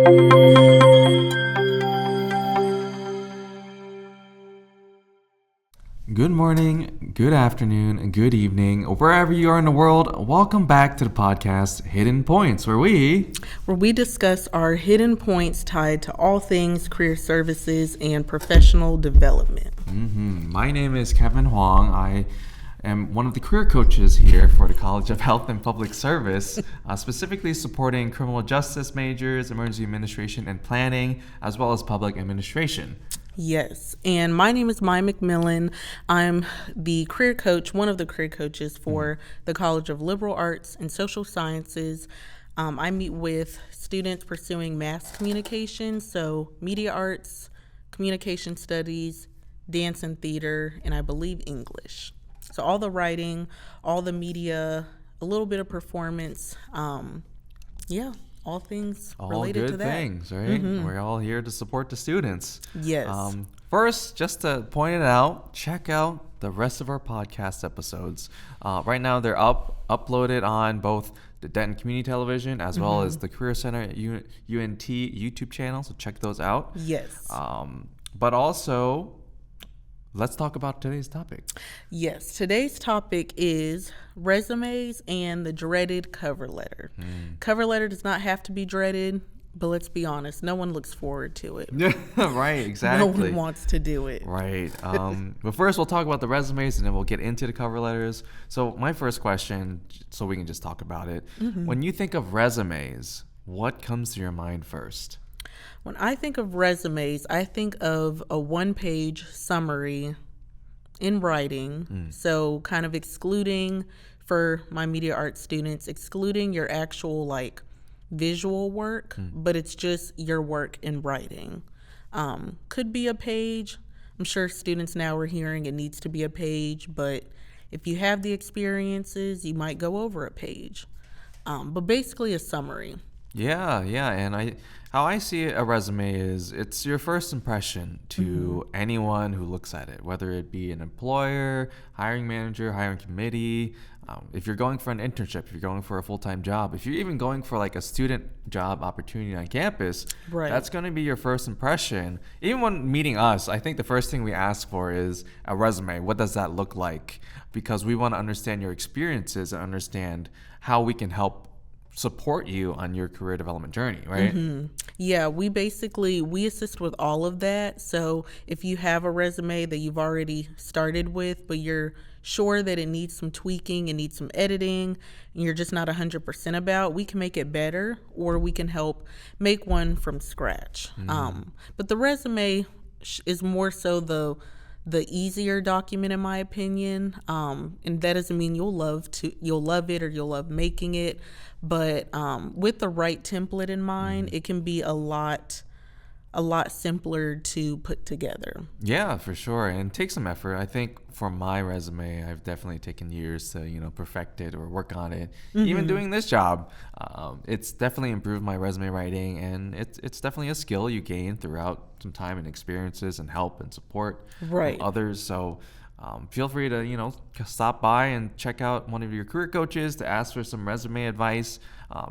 Good morning, good afternoon, good evening, wherever you are in the world. Welcome back to the podcast Hidden Points, where we discuss our hidden points tied to all things career services and professional development. My name is Kevin Huang. I am one of the career coaches here for the College of Health and Public Service, specifically supporting criminal justice majors, emergency administration and planning, as well as public administration. Yes, and my name is Maya McMillan. I'm the career coach, one of the career coaches for the College of Liberal Arts and Social Sciences. I meet with students pursuing mass communication, so media arts, communication studies, dance and theater, and I believe English. So all the writing, all the media, a little bit of performance, all things related to that. All good things, right? We're all here to support the students. Yes. First, just to point it out, check out the rest of our podcast episodes. Right now, they're uploaded on both the Denton Community Television as well as the Career Center UNT YouTube channel, so check those out. Yes. But also, let's talk about today's topic. Yes, today's topic is resumes and the dreaded cover letter. Cover letter does not have to be dreaded, but let's be honest, no one looks forward to it. Right, exactly. No one wants to do it. Right. But first, we'll talk about the resumes, and then we'll get into the cover letters. So my first question, so we can just talk about it. When you think of resumes, what comes to your mind first? When I think of resumes, I think of a one-page summary in writing. So kind of excluding, for my media arts students, excluding your actual visual work, but it's just your work in writing. Could be a page. I'm sure students now are hearing it needs to be a page, but if you have the experiences, you might go over a page. But basically a summary. Yeah, and how I see a resume is it's your first impression to anyone who looks at it, whether it be an employer, hiring manager, hiring committee. If you're going for an internship, if you're going for a full-time job, if you're even going for a student job opportunity on campus, right, that's going to be your first impression. Even when meeting us, I think the first thing we ask for is a resume. What does that look like? Because we want to understand your experiences and understand how we can help support you on your career development journey, right? Yeah, we assist with all of that. So if you have a resume that you've already started with, but you're sure that it needs some tweaking, it needs some editing, and you're just not 100% about, we can make it better, or we can help make one from scratch. But the resume is more so the easier document, in my opinion, and that doesn't mean you'll love it or you'll love making it, but with the right template in mind, it can be a lot simpler to put together. Yeah, for sure, and take some effort. I think for my resume, I've definitely taken years to perfect it or work on it. Even doing this job, it's definitely improved my resume writing, and it's definitely a skill you gain throughout some time and experiences and help and support from others. So feel free to stop by and check out one of your career coaches to ask for some resume advice,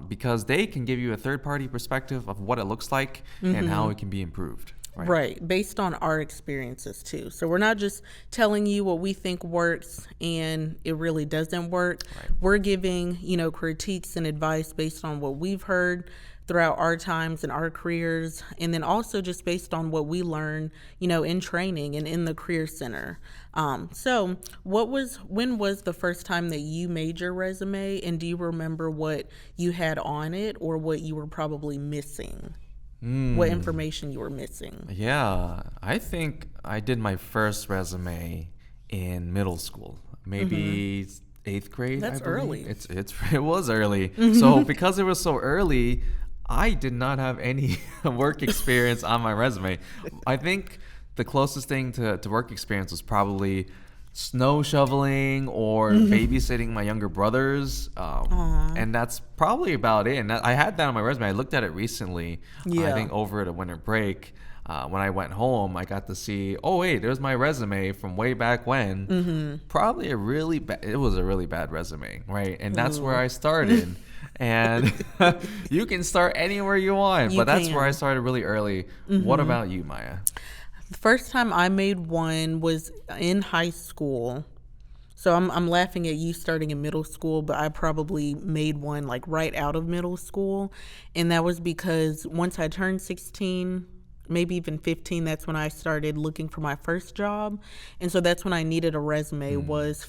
because they can give you a third-party perspective of what it looks like and how it can be improved. Right, based on our experiences too. So we're not just telling you what we think works and it really doesn't work. We're giving, critiques and advice based on what we've heard throughout our times and our careers, and then also just based on what we learn, in training and in the Career Center. So when was the first time that you made your resume, and do you remember what you had on it or what you were probably missing? What information you were missing? Yeah, I think I did my first resume in middle school, maybe 8th grade. That's early. It was early. So because it was so early, I did not have any work experience on my resume. I think the closest thing to work experience was probably snow shoveling or babysitting my younger brothers. And that's probably about it. And I had that on my resume. I looked at it recently, I think over the winter break. When I went home, I got to see, oh, wait, there's my resume from way back when. Probably it was a really bad resume, right? And that's where I started. And you can start anywhere you want, You but that's where I can. started really early. What about you, Maya? The first time I made one was in high school. So I'm laughing at you starting in middle school, but I probably made one like right out of middle school. And that was because once I turned 16, maybe even 15, that's when I started looking for my first job. And so that's when I needed a resume was,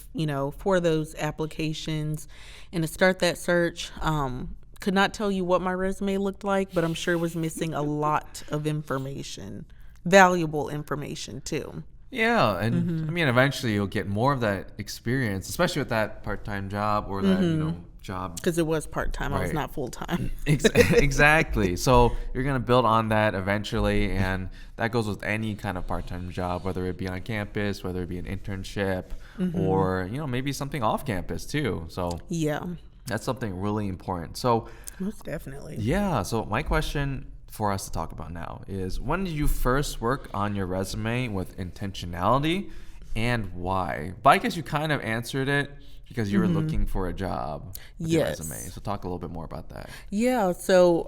for those applications. And to start that search, could not tell you what my resume looked like, but I'm sure it was missing a lot of information, valuable information too. Yeah, and I mean, eventually you'll get more of that experience, especially with that part-time job or that job. Because it was part time, I was Right. not full time. Exactly. So you're gonna build on that eventually, and that goes with any kind of part-time job, whether it be on campus, whether it be an internship, or maybe something off campus too. So Yeah, that's something really important. So most definitely. yeah. So my question for us to talk about now is, when did you first work on your resume with intentionality, and why? But I guess you kind of answered it because you were looking for a job with your Yes. resume. So talk a little bit more about that. Yeah, so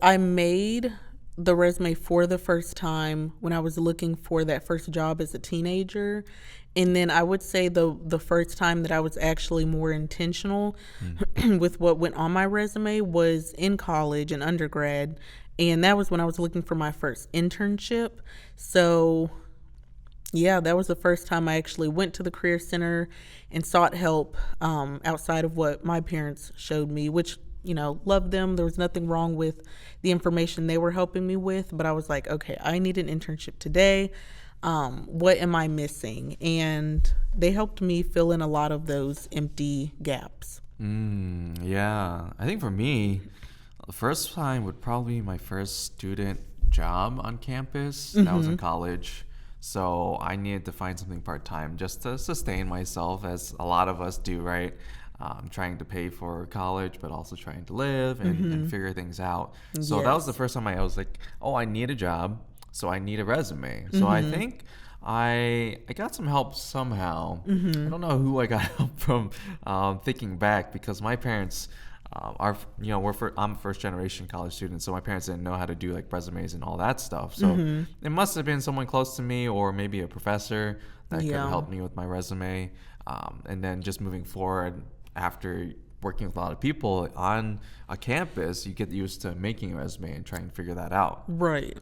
I made the resume for the first time when I was looking for that first job as a teenager. And then I would say the first time that I was actually more intentional with what went on my resume was in college and undergrad. And that was when I was looking for my first internship. So yeah, that was the first time I actually went to the Career Center and sought help outside of what my parents showed me, which, loved them. There was nothing wrong with the information they were helping me with, but I was like, okay, I need an internship today. What am I missing? And they helped me fill in a lot of those empty gaps. Yeah, I think for me, the first time would probably be my first student job on campus. That was in college. So I needed to find something part time just to sustain myself, as a lot of us do, right? Trying to pay for college, but also trying to live and figure things out. So that was the Yes. first time I was like, oh, I need a job, so I need a resume. So I think I got some help somehow. I don't know who I got help from, thinking back, because my parents I'm a first generation college student, so my parents didn't know how to do like resumes and all that stuff. So it must have been someone close to me, or maybe a professor that could Yeah. help me with my resume. And then just moving forward, after working with a lot of people on a campus, you get used to making a resume and trying to figure that out. Right.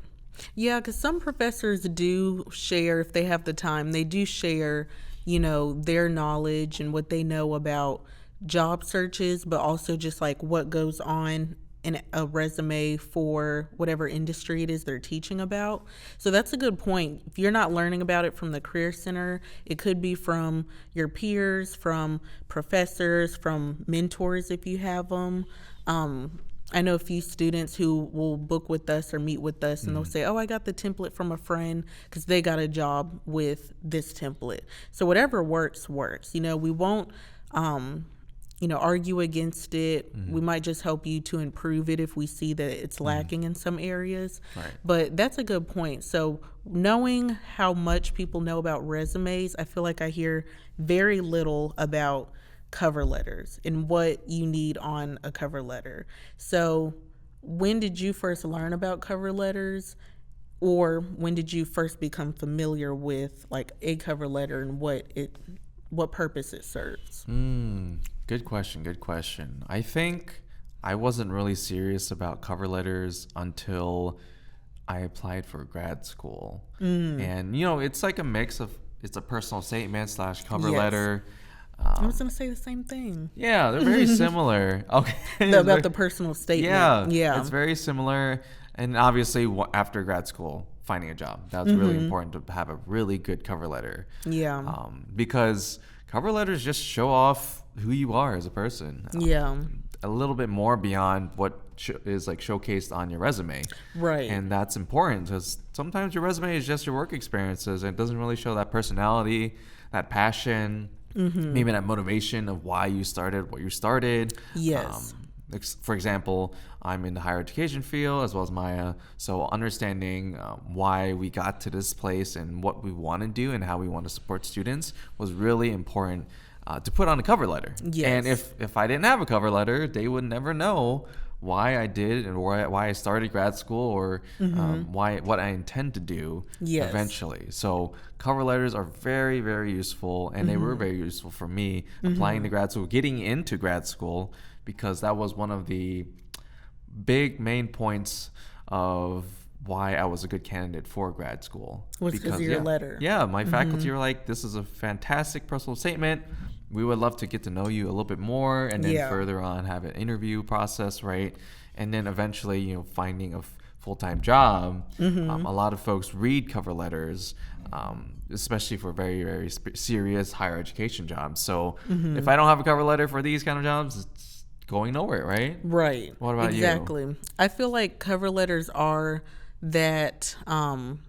Yeah, because some professors do share, if they have the time, they do share, their knowledge and what they know about job searches, but also just like what goes on in a resume for whatever industry it is they're teaching about. So that's a good point. If you're not learning about it from the Career Center, it could be from your peers, from professors, from mentors if you have them. I know a few students who will book with us or meet with us, and they'll say, oh, I got the template from a friend because they got a job with this template. So whatever works, works. We won't, argue against it. We might just help you to improve it if we see that it's lacking in some areas. Right. But that's a good point. So knowing how much people know about resumes, I feel like I hear very little about cover letters and what you need on a cover letter. So when did you first learn about cover letters, or when did you first become familiar with like a cover letter and what purpose it serves? Good question. Good question. I think I wasn't really serious about cover letters until I applied for grad school. And, it's like a mix of, it's a personal statement slash cover Yes. letter. I was going to say the same thing Yeah, they're very similar. Okay. about the personal statement. Yeah. Yeah. It's very similar. And obviously, after grad school, finding a job. That's really important to have a really good cover letter. Yeah. Because cover letters just show off who you are as a person. Yeah. A little bit more beyond what is like showcased on your resume. Right. And that's important, because sometimes your resume is just your work experiences, and it doesn't really show that personality, that passion, maybe that motivation of why you started what you started. Yes. For example, I'm in the higher education field as well as Maya, so understanding why we got to this place and what we want to do and how we want to support students was really important to put on a cover letter. Yes. And if I didn't have a cover letter, they would never know why I did and why I started grad school, or what I intend to do Yes. eventually. So cover letters are very, very useful, and they were very useful for me applying to grad school, getting into grad school, because that was one of the big main points of why I was a good candidate for grad school. Was because of your letter. Yeah, my faculty were like, this is a fantastic personal statement. We would love to get to know you a little bit more, and then further on have an interview process, right? And then eventually, finding a full-time job. A lot of folks read cover letters, especially for very, very serious higher education jobs. So if I don't have a cover letter for these kind of jobs, it's going nowhere, right? Right. What about you? Exactly. I feel like cover letters are that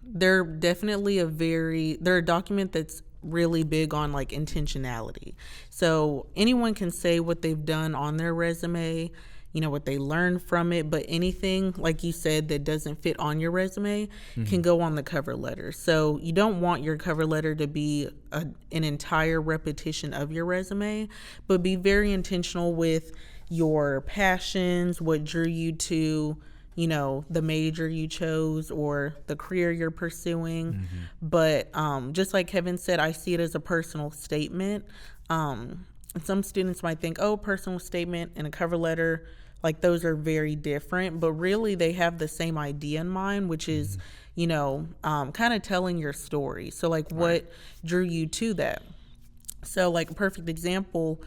they're definitely they're a document that's really big on like intentionality. So anyone can say what they've done on their resume, what they learned from it, but anything, like you said, that doesn't fit on your resume can go on the cover letter. So you don't want your cover letter to be an entire repetition of your resume, but be very intentional with your passions, what drew you to the major you chose or the career you're pursuing. But just like Kevin said, I see it as a personal statement. And some students might think, personal statement and a cover letter, like those are very different, but really they have the same idea in mind, which is, kind of telling your story. So like what drew you to that? So like a perfect example,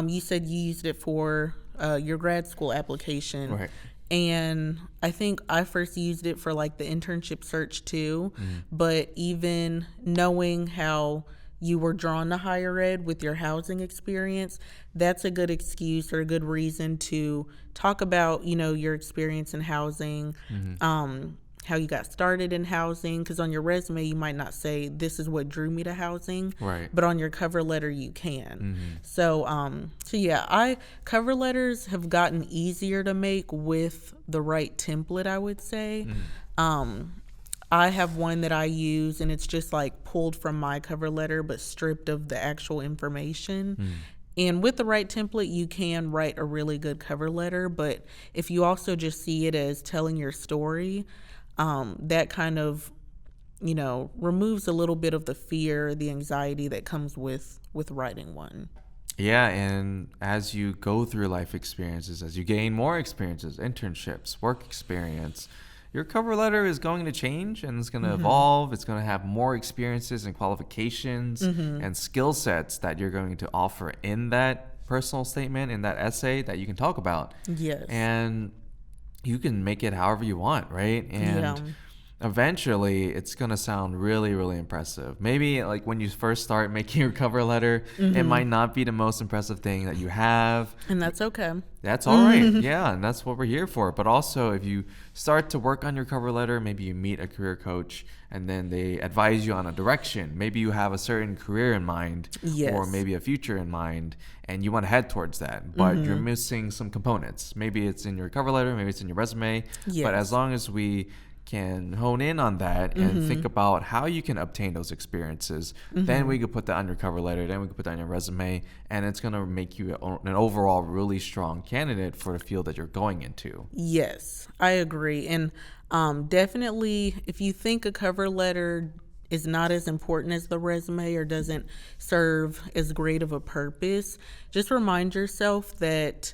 you said you used it for your grad school application. Right. And I think I first used it for like the internship search too. But even knowing how you were drawn to higher ed with your housing experience, that's a good excuse or a good reason to talk about, your experience in housing, how you got started in housing. Because on your resume, you might not say, this is what drew me to housing. Right. But on your cover letter, you can. So yeah, cover letters have gotten easier to make with the right template, I would say. I have one that I use, and it's just like pulled from my cover letter, but stripped of the actual information. And with the right template, you can write a really good cover letter. But if you also just see it as telling your story, that kind of, removes a little bit of the fear, the anxiety that comes with writing one. Yeah, and as you go through life experiences, as you gain more experiences, internships, work experience, your cover letter is going to change, and it's going to evolve. It's going to have more experiences and qualifications and skill sets that you're going to offer in that personal statement, in that essay that you can talk about. Yes. And you can make it however you want, right? And eventually it's going to sound really, really impressive. Maybe like when you first start making your cover letter, it might not be the most impressive thing that you have. And that's okay. That's all right. Yeah, and that's what we're here for. But also, if you start to work on your cover letter, maybe you meet a career coach and then they advise you on a direction. Maybe you have a certain career in mind, or maybe a future in mind, and you want to head towards that, but you're missing some components. Maybe it's in your cover letter, maybe it's in your resume. But as long as we can hone in on that and think about how you can obtain those experiences, then we could put that on your cover letter, then we could put that on your resume, and it's going to make you an overall really strong candidate for the field that you're going into. Yes, I agree. And definitely, if you think a cover letter is not as important as the resume or doesn't serve as great of a purpose, just remind yourself that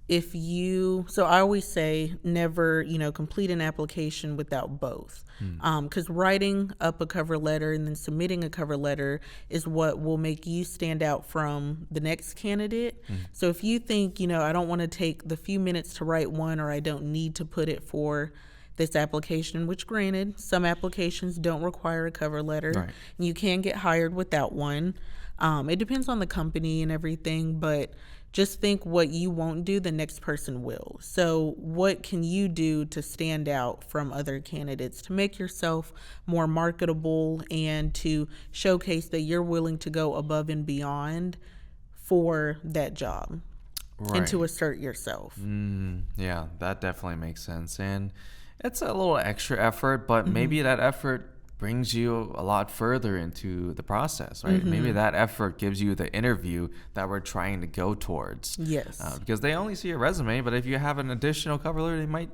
so I always say never, complete an application without both. Because writing up a cover letter and then submitting a cover letter is what will make you stand out from the next candidate. So if you think, I don't want to take the few minutes to write one, or I don't need to put it for this application, which granted, some applications don't require a cover letter. Right. You can get hired without one. It depends on the company and everything, but just think what you won't do, the next person will. So what can you do to stand out from other candidates, to make yourself more marketable and to showcase that you're willing to go above and beyond for that job and to assert yourself? Yeah, that definitely makes sense. And it's a little extra effort, but maybe that effort brings you a lot further into the process, right? Maybe that effort gives you the interview that we're trying to go towards. Yes. Because they only see a resume, but if you have an additional cover letter, they might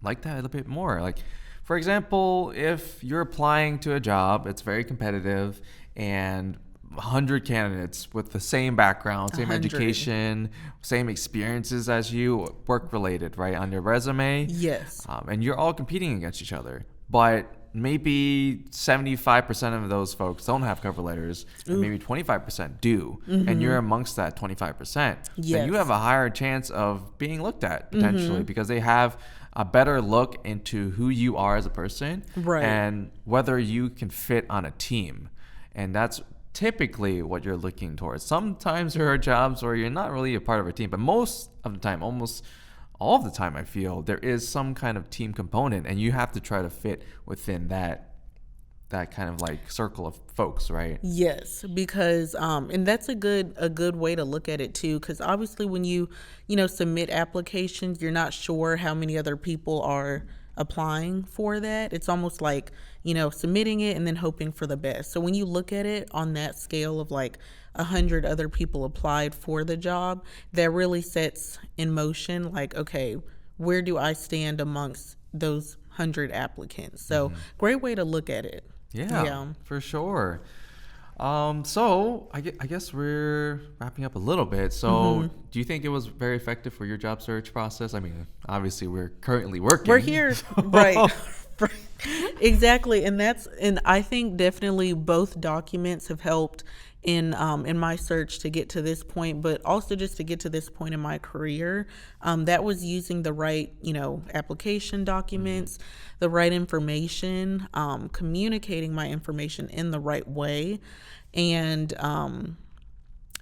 like that a little bit more. Like, for example, if you're applying to a job, it's very competitive, and 100 candidates with the same background, same 100. education, same experiences as you, work related, right, on your resume. Yes. And you're all competing against each other. But maybe 75% of those folks don't have cover letters, and maybe 25% do. And you're amongst that 25%. Yes. Then you have a higher chance of being looked at potentially because they have a better look into who you are as a person, Right. and whether you can fit on a team. And that's typically what you're looking towards. Sometimes there are jobs where you're not really a part of a team, but most of the time, almost all of the time, I feel there is some kind of team component, and you have to try to fit within that kind of like circle of folks, right? Yes, because and that's a good way to look at it too, because obviously when you submit applications, you're not sure how many other people are applying for that. It's almost like submitting it and then hoping for the best. So when you look at it on that scale of like 100 other people applied for the job, that really sets in motion like, okay, where do I stand amongst those 100 applicants? So great way to look at it. Yeah, for sure. So I guess we're wrapping up a little bit. So do you think it was very effective for your job search process? I mean, obviously we're currently working. We're here, right? Exactly, and I think definitely both documents have helped in my search to get to this point, but also just to get to this point in my career. That was using the right application documents, the right information, communicating my information in the right way, and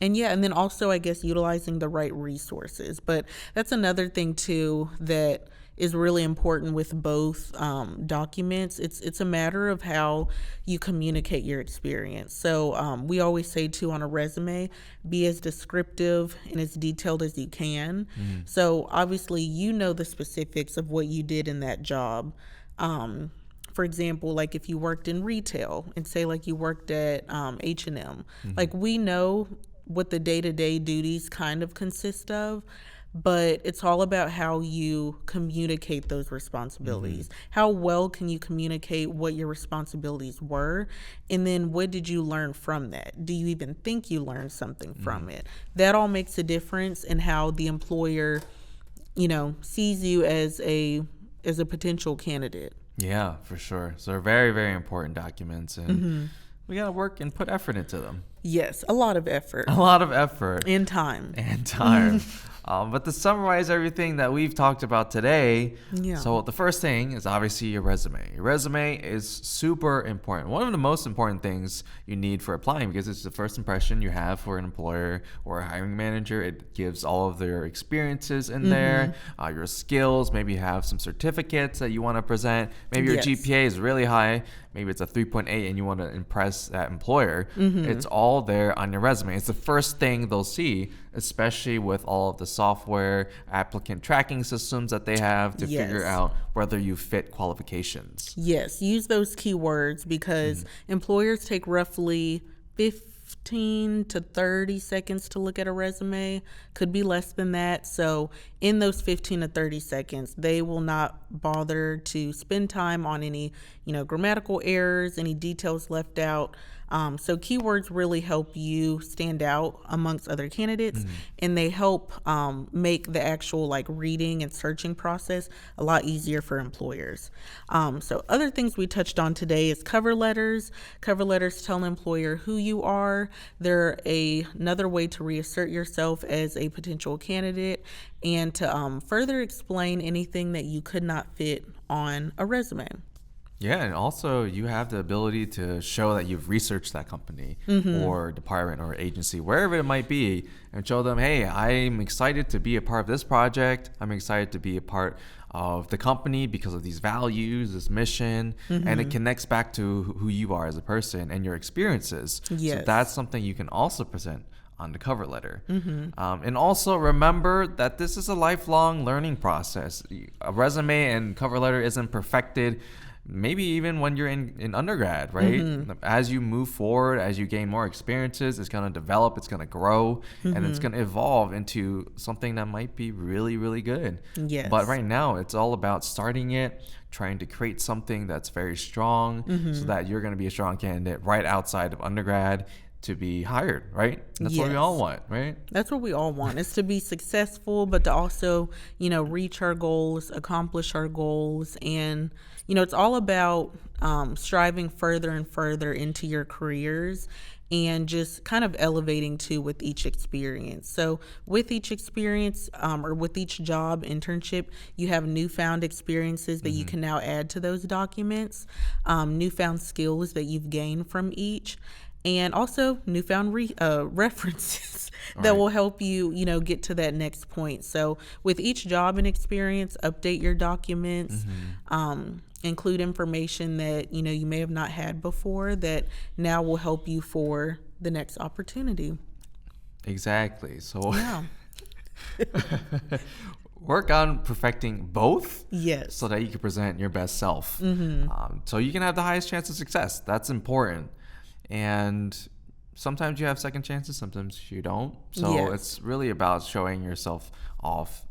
then also I guess utilizing the right resources. But that's another thing too that is really important with both documents. It's a matter of how you communicate your experience. So we always say too on a resume, be as descriptive and as detailed as you can. So obviously the specifics of what you did in that job. For example, like if you worked in retail and say like you worked at H&M, like we know what the day-to-day duties kind of consist of, but it's all about how you communicate those responsibilities. How well can you communicate what your responsibilities were? And then what did you learn from that? Do you even think you learned something from it? That all makes a difference in how the employer, sees you as a potential candidate. Yeah, for sure. So they're very, very important documents, and we got to work and put effort into them. Yes, a lot of effort. A lot of effort. And time. But to summarize everything that we've talked about today, so the first thing is obviously your resume. Your resume is super important. One of the most important things you need for applying, because it's the first impression you have for an employer or a hiring manager. It gives all of their experiences in there, your skills. Maybe you have some certificates that you want to present. Maybe your GPA is really high. Maybe it's a 3.8 and you want to impress that employer. It's all there on your resume. It's the first thing they'll see, especially with all of the software applicant tracking systems that they have to figure out whether you fit qualifications. Yes, use those keywords because employers take roughly 15 to 30 seconds to look at a resume, could be less than that. So in those 15 to 30 seconds, they will not bother to spend time on any, grammatical errors, any details left out. So keywords really help you stand out amongst other candidates, and they help make the actual reading and searching process a lot easier for employers. So other things we touched on today is cover letters. Cover letters tell an employer who you are. They're another way to reassert yourself as a potential candidate and to further explain anything that you could not fit on a resume. Yeah, and also you have the ability to show that you've researched that company or department or agency, wherever it might be, and show them, hey, I'm excited to be a part of this project. I'm excited to be a part of the company because of these values, this mission, and it connects back to who you are as a person and your experiences. Yes. So that's something you can also present on the cover letter. And also remember that this is a lifelong learning process. A resume and cover letter isn't perfected maybe even when you're in undergrad, right? As you move forward, as you gain more experiences, it's going to develop, it's going to grow, and it's going to evolve into something that might be really, really good. Yes. But right now, it's all about starting it, trying to create something that's very strong so that you're going to be a strong candidate right outside of undergrad to be hired, right? That's what we all want, right? That's what we all want, is to be successful, but to also, reach our goals, accomplish our goals. And, it's all about striving further and further into your careers and just kind of elevating too with each experience. So with each experience or with each job internship, you have newfound experiences that you can now add to those documents, newfound skills that you've gained from each, and also newfound references that will help you, get to that next point. So with each job and experience, update your documents, include information that, you may have not had before that now will help you for the next opportunity. Exactly. So Yeah. work on perfecting both. Yes. So that you can present your best self. So you can have the highest chance of success. That's important. And sometimes you have second chances, sometimes you don't. So it's really about showing yourself off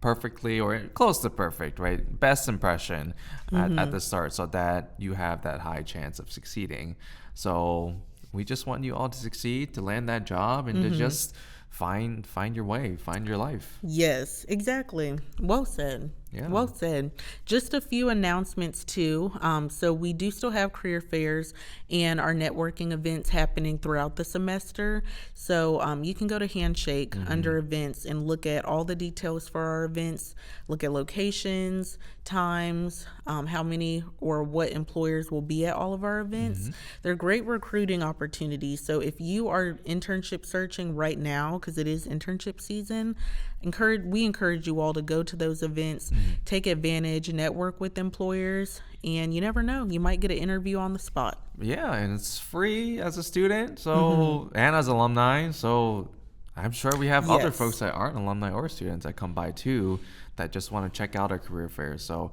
perfectly or close to perfect, right? Best impression at the start so that you have that high chance of succeeding. So we just want you all to succeed, to land that job, and to just find your way, find your life. Yes, exactly. Well said. Yeah. Well said. Just a few announcements too. So we do still have career fairs and our networking events happening throughout the semester. So you can go to Handshake under events and look at all the details for our events, look at locations, times, how many or what employers will be at all of our events. They're great recruiting opportunities. So if you are internship searching right now, because it is internship season, we encourage you all to go to those events, take advantage, network with employers, and you never know, you might get an interview on the spot. Yeah, and it's free as a student, so and as alumni. So I'm sure we have other folks that aren't alumni or students that come by too that just want to check out our career fairs. So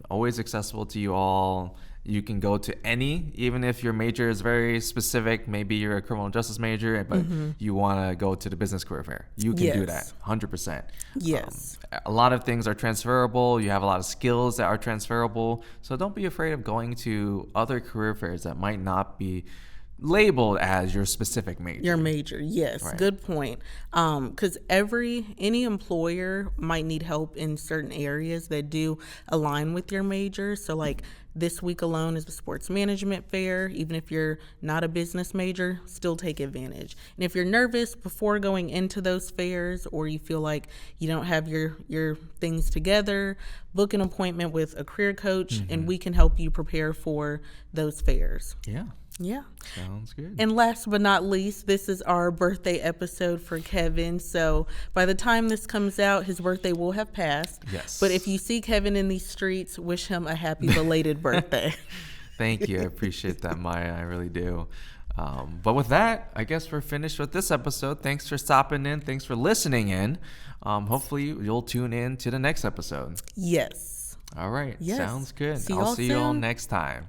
always accessible to you all. You can go to any, even if your major is very specific. Maybe you're a criminal justice major, but you want to go to the business career fair. You can do that, 100%. Yes. A lot of things are transferable. You have a lot of skills that are transferable. So don't be afraid of going to other career fairs that might not be labeled as your specific major. Your major, yes. Right. Good point. Because any employer might need help in certain areas that do align with your major. So like this week alone is the sports management fair. Even if you're not a business major, still take advantage. And if you're nervous before going into those fairs, or you feel like you don't have your things together, book an appointment with a career coach and we can help you prepare for those fairs. Yeah. Sounds good. And last but not least, this is our birthday episode for Kevin. So by the time this comes out, his birthday will have passed. Yes. But if you see Kevin in these streets, wish him a happy belated birthday. Thank you. I appreciate that, Maya. I really do. But with that, I guess we're finished with this episode. Thanks for stopping in. Thanks for listening in. Hopefully you'll tune in to the next episode. Yes. All right. Yes. Sounds good. I'll see you all next time.